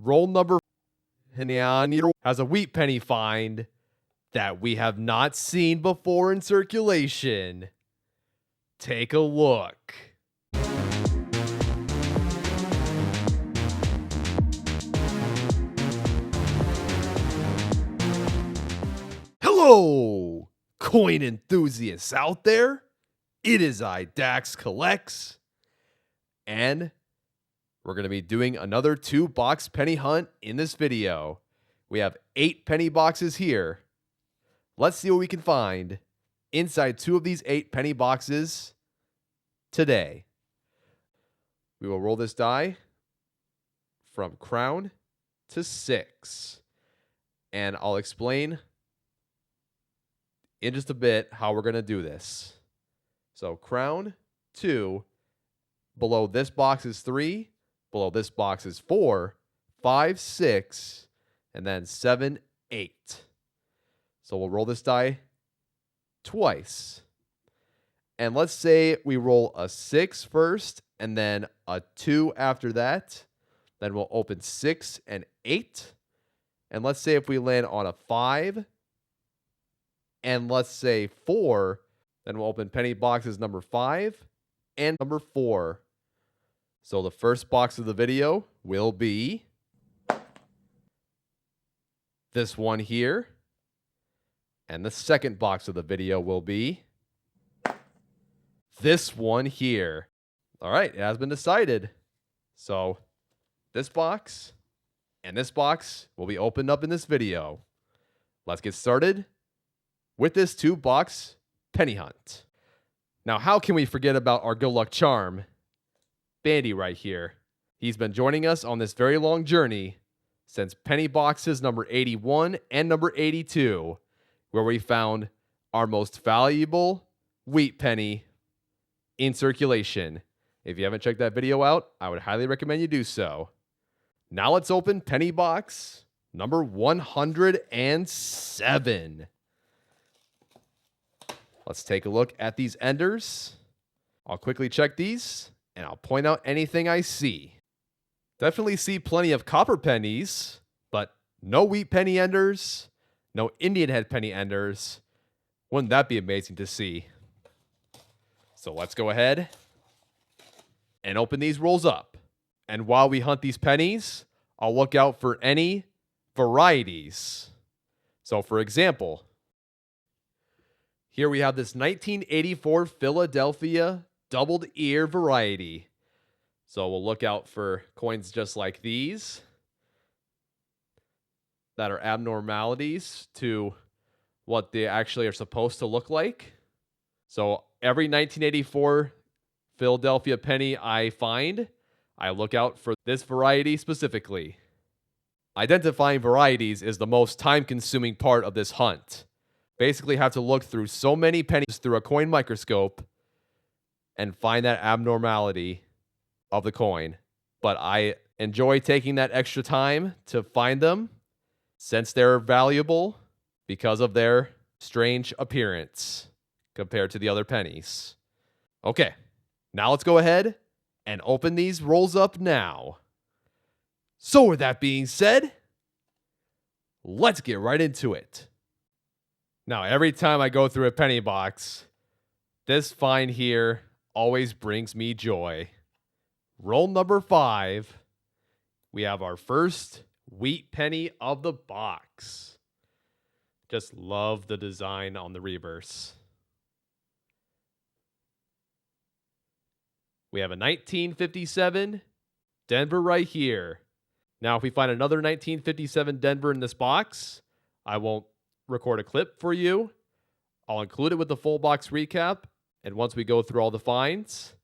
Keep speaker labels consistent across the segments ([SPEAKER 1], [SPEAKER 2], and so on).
[SPEAKER 1] Roll number has a wheat penny find that we have not seen before in circulation. Take a look. Hello, coin enthusiasts out there. It is I, Dax Collects, and we're going to be doing another 2-box penny hunt in this video. We have 8 penny boxes here. Let's see what we can find inside 2 of these 8 penny boxes today. We will roll this die from crown to 6. And I'll explain in just a bit how we're going to do this. So crown 2, below this box is 3, below this box is 4, 5, 6, and then 7, 8. So we'll roll this die twice. And let's say we roll a 6 first and then a 2 after that. Then we'll open 6 and 8. And let's say if we land on a 5 and let's say 4, then we'll open penny boxes number 5 and number 4. So the first box of the video will be this one here. And the second box of the video will be this one here. All right, it has been decided. So this box and this box will be opened up in this video. Let's get started with this 2-box penny hunt. Now, how can we forget about our good luck charm, Bandy right here? He's been joining us on this very long journey since penny boxes number 81 and number 82, where we found our most valuable wheat penny in circulation. If you haven't checked that video out, I would highly recommend you do so. Now let's open penny box number 107. Let's take a look at these enders. I'll quickly check these, and I'll point out anything I see. Definitely see plenty of copper pennies, but no wheat penny enders, no Indian head penny enders. Wouldn't that be amazing to see? So let's go ahead and open these rolls up. And while we hunt these pennies, I'll look out for any varieties. So for example, here we have this 1984 Philadelphia doubled ear variety. So we'll look out for coins just like these that are abnormalities to what they actually are supposed to look like. So every 1984 Philadelphia penny I find, I look out for this variety specifically. Identifying varieties is the most time-consuming part of this hunt. Basically have to look through so many pennies through a coin microscope and find that abnormality of the coin. But I enjoy taking that extra time to find them since they're valuable because of their strange appearance compared to the other pennies. Okay, now let's go ahead and open these rolls up now. So with that being said, let's get right into it. Now, every time I go through a penny box, this find here always brings me joy. Roll number 5. We have our first wheat penny of the box. Just love the design on the reverse. We have a 1957 Denver right here. Now, if we find another 1957 Denver in this box, I won't record a clip for you. I'll include it with the full box recap, and once we go through all the finds,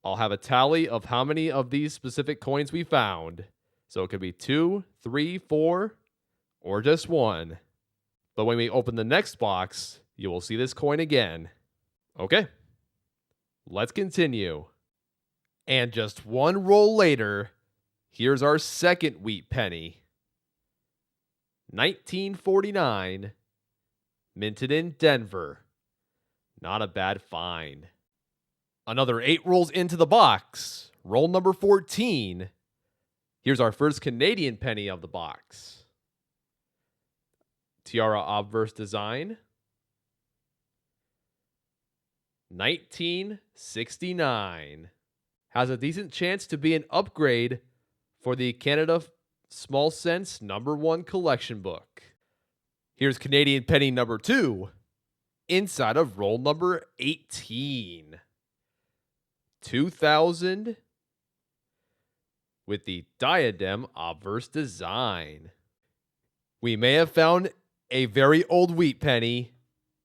[SPEAKER 1] I'll have a tally of how many of these specific coins we found. So it could be 2, 3, 4, or just 1. But when we open the next box, you will see this coin again. Okay, let's continue. And just one roll later, here's our second wheat penny. 1949, minted in Denver. Not a bad find. Another 8 rolls into the box. Roll number 14. Here's our first Canadian penny of the box. Tiara obverse design. 1969. Has a decent chance to be an upgrade for the Canada Small Cents #1 collection book. Here's Canadian penny number 2, inside of roll number 18. 2000 with the diadem obverse design. We may have found a very old wheat penny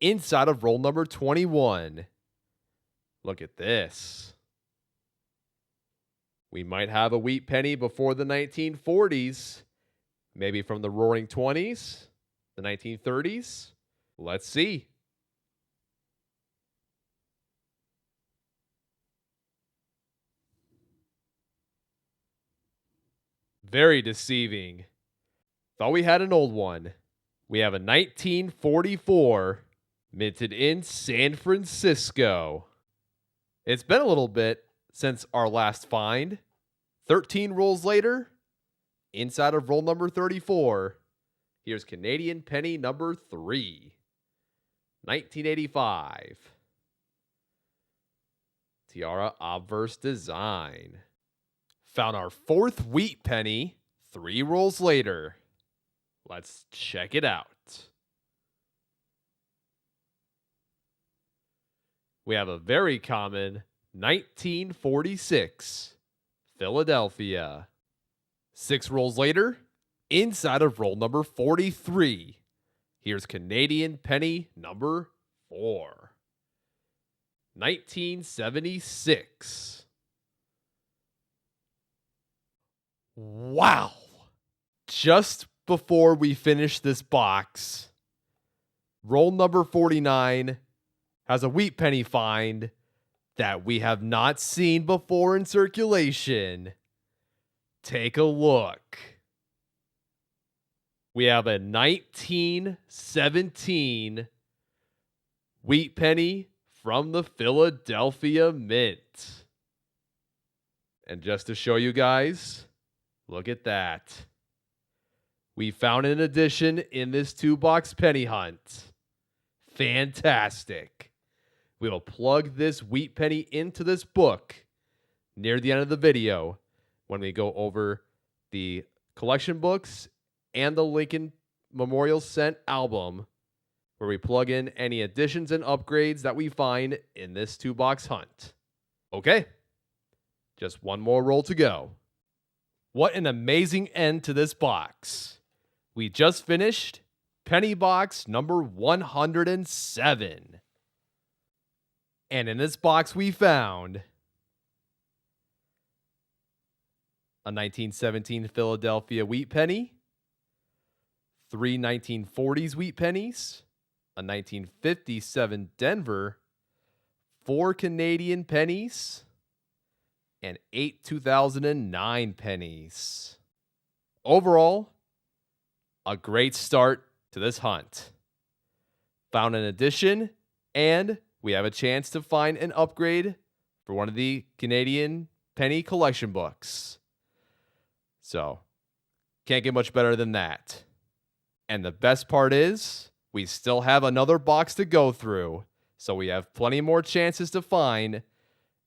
[SPEAKER 1] inside of roll number 21. Look at this. We might have a wheat penny before the 1940s, maybe from the Roaring 20s, the 1930s. Let's see. Very deceiving. Thought we had an old one. We have a 1944 minted in San Francisco. It's been a little bit since our last find. 13 rolls later, inside of roll number 34, here's Canadian penny number 3. 1985. Tiara obverse design. Found our 4th wheat penny 3 rolls later. Let's check it out. We have a very common 1946 Philadelphia. 6 rolls later, inside of roll number 43, here's Canadian penny number 4. 1976. Wow. Just before we finish this box, roll number 49 has a wheat penny find that we have not seen before in circulation. Take a look. We have a 1917 wheat penny from the Philadelphia Mint. And just to show you guys, look at that. We found an addition in this 2-box penny hunt. Fantastic. We will plug this wheat penny into this book near the end of the video when we go over the collection books and the Lincoln Memorial Cent album, where we plug in any additions and upgrades that we find in this 2-box hunt. Okay, just one more roll to go. What an amazing end to this box. We just finished penny box number 107. And in this box we found a 1917 Philadelphia wheat penny, 3 1940s wheat pennies, a 1957 Denver, 4 Canadian pennies, and 8 2009 pennies. Overall, a great start to this hunt. Found an addition, and we have a chance to find an upgrade for one of the Canadian penny collection books. So, can't get much better than that. And the best part is, we still have another box to go through, so we have plenty more chances to find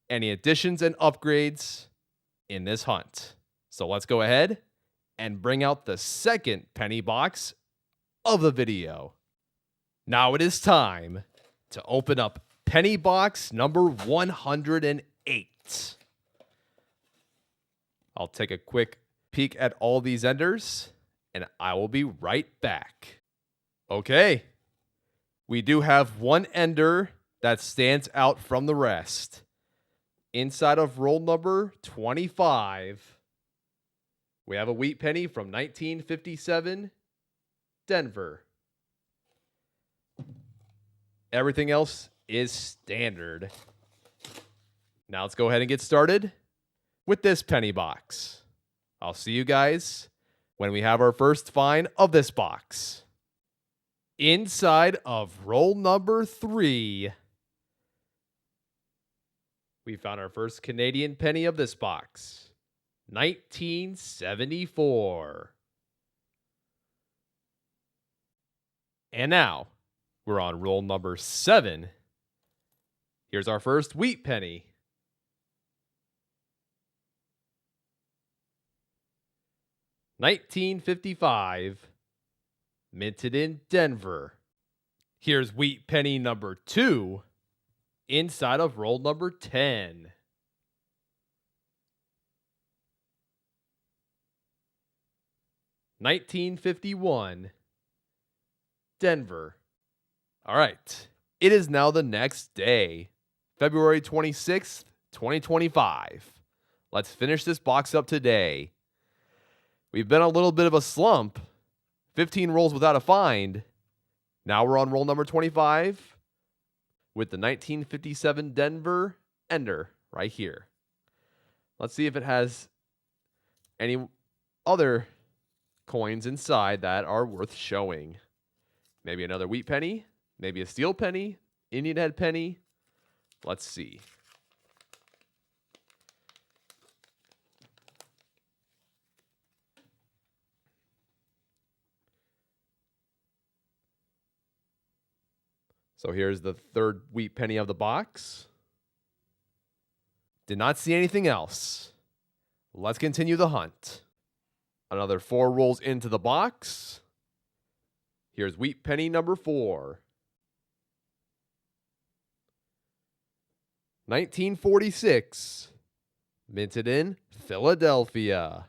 [SPEAKER 1] any additions and upgrades in this hunt. So let's go ahead and bring out the second penny box of the video. Now it is time to open up penny box number 108. I'll take a quick peek at all these enders, and I will be right back. Okay, we do have one ender that stands out from the rest. Inside of roll number 25, we have a wheat penny from 1957, Denver. Everything else is standard. Now let's go ahead and get started with this penny box. I'll see you guys when we have our first find of this box. Inside of roll number 3, we found our first Canadian penny of this box. 1974. And now we're on roll number 7. Here's our first wheat penny. 1955, minted in Denver. Here's wheat penny number 2 inside of roll number 10. 1951, Denver. All right, it is now the next day, February 26th, 2025. Let's finish this box up today. We've been a little bit of a slump. 15 rolls without a find. Now we're on roll number 25 with the 1957 Denver Ender right here. Let's see if it has any other coins inside that are worth showing. Maybe another wheat penny, maybe a steel penny, Indian head penny. Let's see. So here's the third wheat penny of the box. Did not see anything else. Let's continue the hunt. Another 4 rolls into the box. Here's wheat penny number 4. 1946, minted in Philadelphia.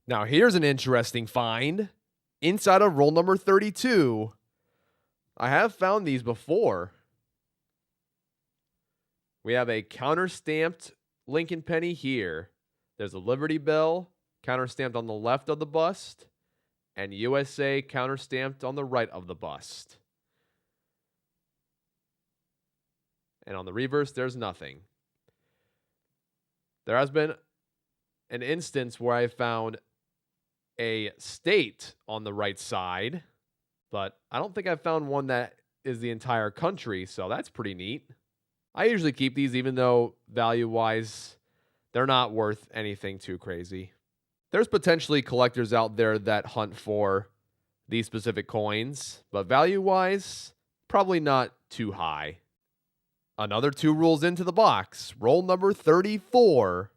[SPEAKER 1] Now here's an interesting find. Inside of roll number 32, I have found these before. We have a counter-stamped Lincoln penny here. There's a Liberty Bell counter-stamped on the left of the bust, and USA counter-stamped on the right of the bust. And on the reverse, there's nothing. There has been an instance where I found a state on the right side, but I don't think I've found one that is the entire country, so that's pretty neat. I usually keep these even though value-wise, they're not worth anything too crazy. There's potentially collectors out there that hunt for these specific coins, but value-wise, probably not too high. Another 2 rolls into the box. Roll number 34.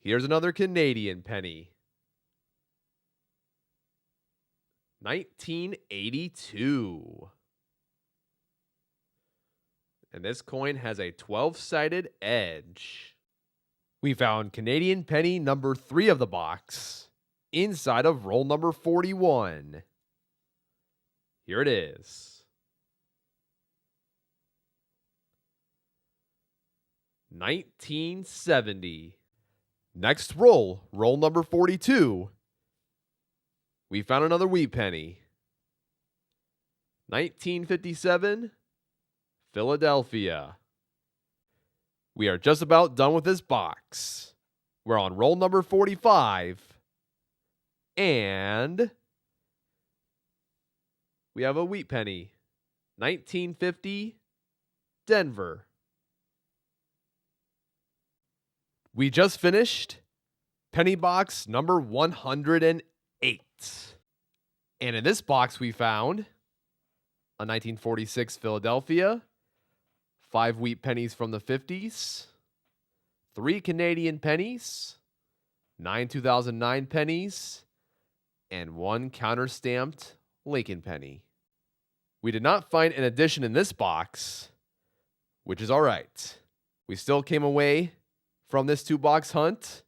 [SPEAKER 1] Here's another Canadian penny. 1982. And this coin has a 12-sided edge. We found Canadian penny number 3 of the box inside of roll number 41. Here it is. 1970. Next roll, roll number 42. We found another wheat penny. 1957, Philadelphia. We are just about done with this box. We're on roll number 45. And we have a wheat penny. 1950, Denver. We just finished penny box number 108. And in this box we found a 1946 Philadelphia, 5 wheat pennies from the 50s, 3 Canadian pennies, 9 2009 pennies, and 1 counter-stamped Lincoln penny. We did not find an addition in this box, which is all right. We still came away from this 2-box hunt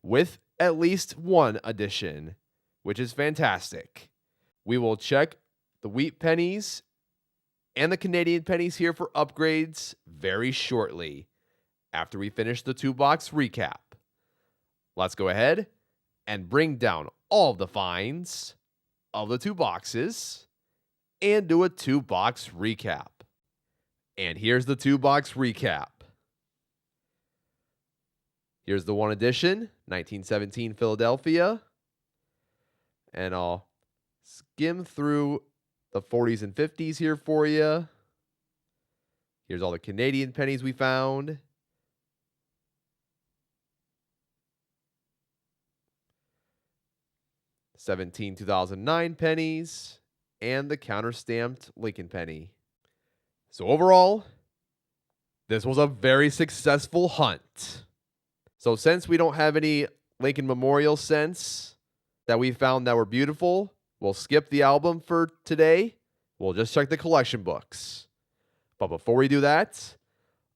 [SPEAKER 1] with at least 1 addition, which is fantastic. We will check the wheat pennies and the Canadian pennies here for upgrades very shortly after we finish the 2-box recap. Let's go ahead and bring down all of the finds of the 2 boxes and do a 2-box recap. And here's the 2-box recap. Here's the 1 edition, 1917 Philadelphia. And I'll skim through the 40s and 50s here for you. Here's all the Canadian pennies we found. 17 2009 pennies, and the counter-stamped Lincoln penny. So overall, this was a very successful hunt. So since we don't have any Lincoln Memorial cents that we found that were beautiful, we'll skip the album for today. We'll just check the collection books. But before we do that,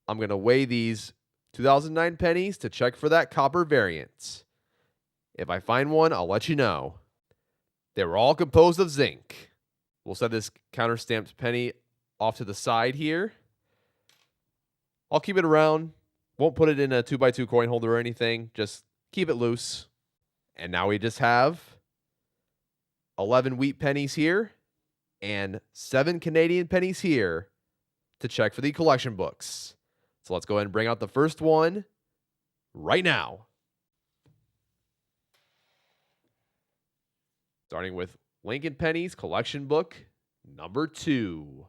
[SPEAKER 1] I'm going to weigh these 2009 pennies to check for that copper variant. If I find one, I'll let you know. They were all composed of zinc. We'll set this counter-stamped penny off to the side here. I'll keep it around. Won't put it in a 2x2 coin holder or anything. Just keep it loose. And now we just have 11 wheat pennies here and 7 Canadian pennies here to check for the collection books. So let's go ahead and bring out the first one right now. Starting with Lincoln Pennies collection book number 2.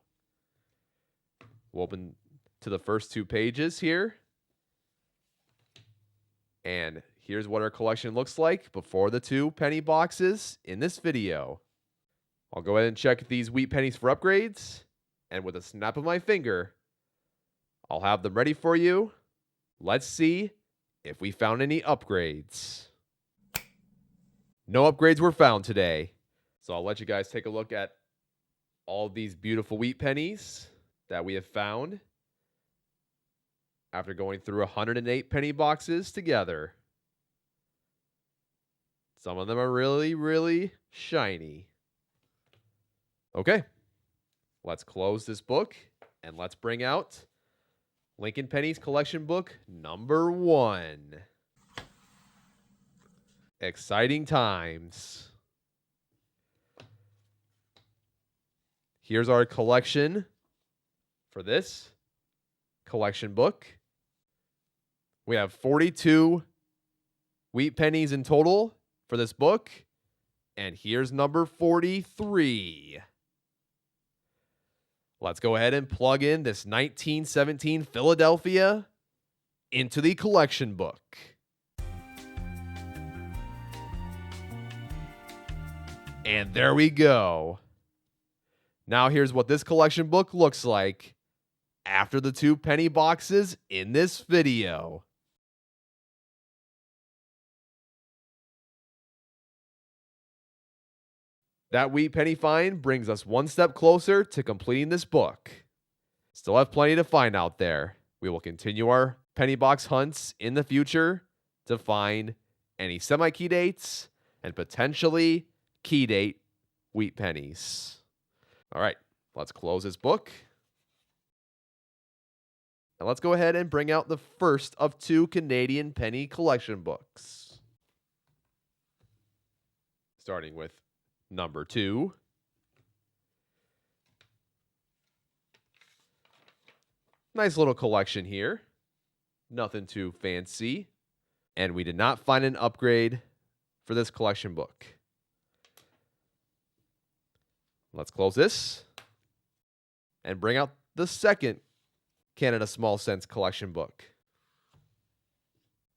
[SPEAKER 1] We'll open to the first 2 pages here. And here's what our collection looks like before the 2 penny boxes in this video. I'll go ahead and check these wheat pennies for upgrades. And with a snap of my finger, I'll have them ready for you. Let's see if we found any upgrades. No upgrades were found today. So I'll let you guys take a look at all these beautiful wheat pennies that we have found after going through 108 penny boxes together. Some of them are really, really shiny. Okay, let's close this book and let's bring out Lincoln Pennies collection book number 1. Exciting times. Here's our collection for this collection book. We have 42 wheat pennies in total for this book. And here's number 43. Let's go ahead and plug in this 1917 Philadelphia into the collection book. And there we go. Now here's what this collection book looks like after the 2 penny boxes in this video. That wheat penny find brings us one step closer to completing this book. Still have plenty to find out there. We will continue our penny box hunts in the future to find any semi-key dates and potentially key date wheat pennies. All right, let's close this book. And let's go ahead and bring out the first of 2 Canadian penny collection books. Starting with number 2. Nice little collection here. Nothing too fancy. And we did not find an upgrade for this collection book. Let's close this and bring out the second Canada Small Cents collection book.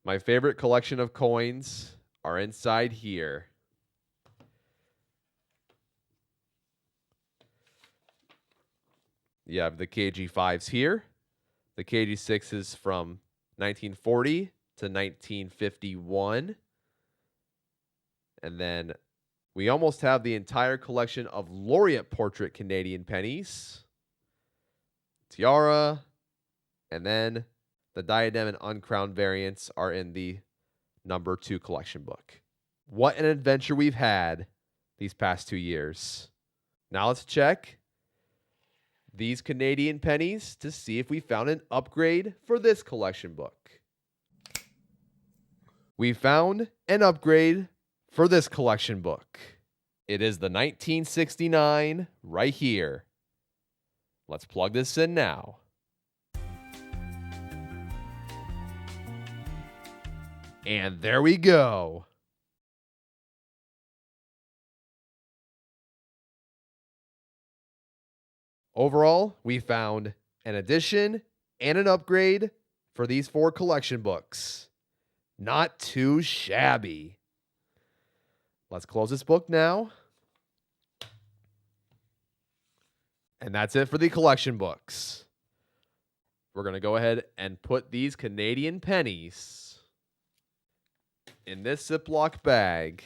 [SPEAKER 1] My favorite collection of coins are inside here. You have the KG5s here. The KG6s from 1940 to 1951. And then we almost have the entire collection of Laureate portrait Canadian pennies. Tiara. And then the diadem and uncrowned variants are in the number 2 collection book. What an adventure we've had these past 2 years. Now let's check these Canadian pennies to see if we found an upgrade for this collection book. We found an upgrade for this collection book. It is the 1969 right here. Let's plug this in now. And there we go. Overall, we found an addition and an upgrade for these 4 collection books. Not too shabby. Let's close this book now. And that's it for the collection books. We're going to go ahead and put these Canadian pennies in this Ziploc bag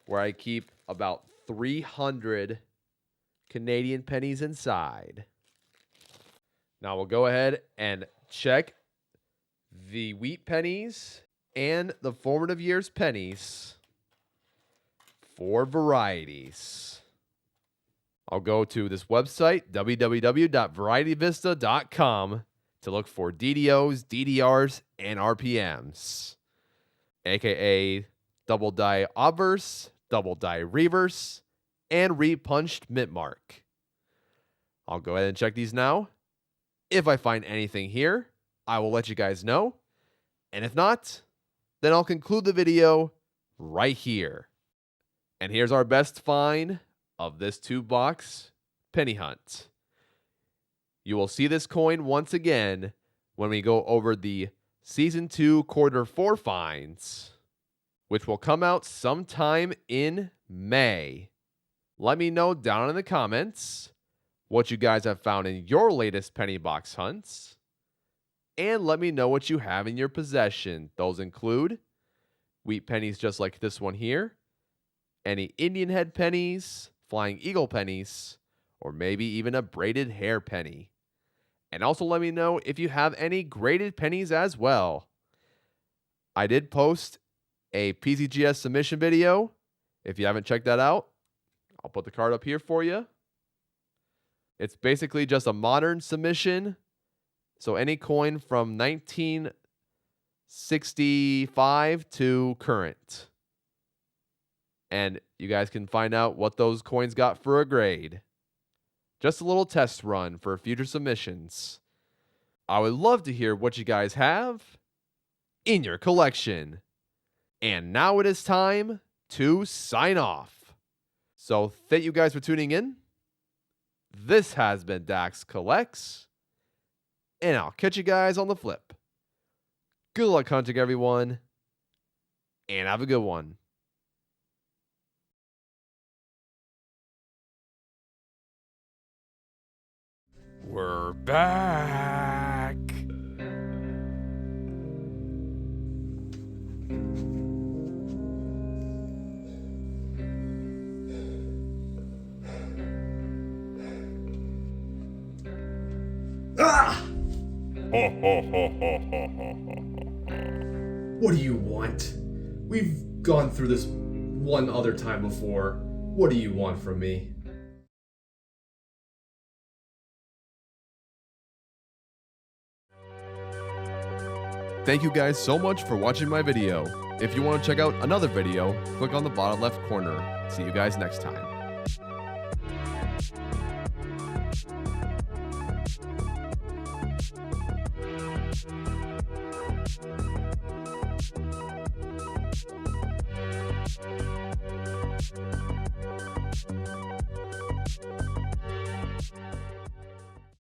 [SPEAKER 1] where I keep about 300 Canadian pennies inside. Now we'll go ahead and check the wheat pennies and the formative years pennies for varieties. I'll go to this website, www.varietyvista.com, to look for DDOs, DDRs, and RPMs, aka double die obverse, double die reverse, and repunched mint mark. I'll go ahead and check these now. If I find anything here, I will let you guys know. And if not, then I'll conclude the video right here. And here's our best find of this 2-box penny hunt. You will see this coin once again when we go over the Season 2 Quarter 4 finds, which will come out sometime in May. Let me know down in the comments what you guys have found in your latest penny box hunts, and let me know what you have in your possession. Those include wheat pennies just like this one here, any Indian head pennies, flying eagle pennies, or maybe even a braided hair penny. And also let me know if you have any graded pennies as well. I did post a PCGS submission video. If you haven't checked that out, I'll put the card up here for you. It's basically just a modern submission. So any coin from 1965 to current. And you guys can find out what those coins got for a grade. Just a little test run for future submissions. I would love to hear what you guys have in your collection. And now it is time to sign off. So thank you guys for tuning in. This has been Dax Collects, and I'll catch you guys on the flip. Good luck hunting, everyone, and have a good one. We're back.
[SPEAKER 2] Ah! What do you want? We've gone through this one other time before. What do you want from me?
[SPEAKER 1] Thank you guys so much for watching my video. If you want to check out another video, click on the bottom left corner. See you guys next time.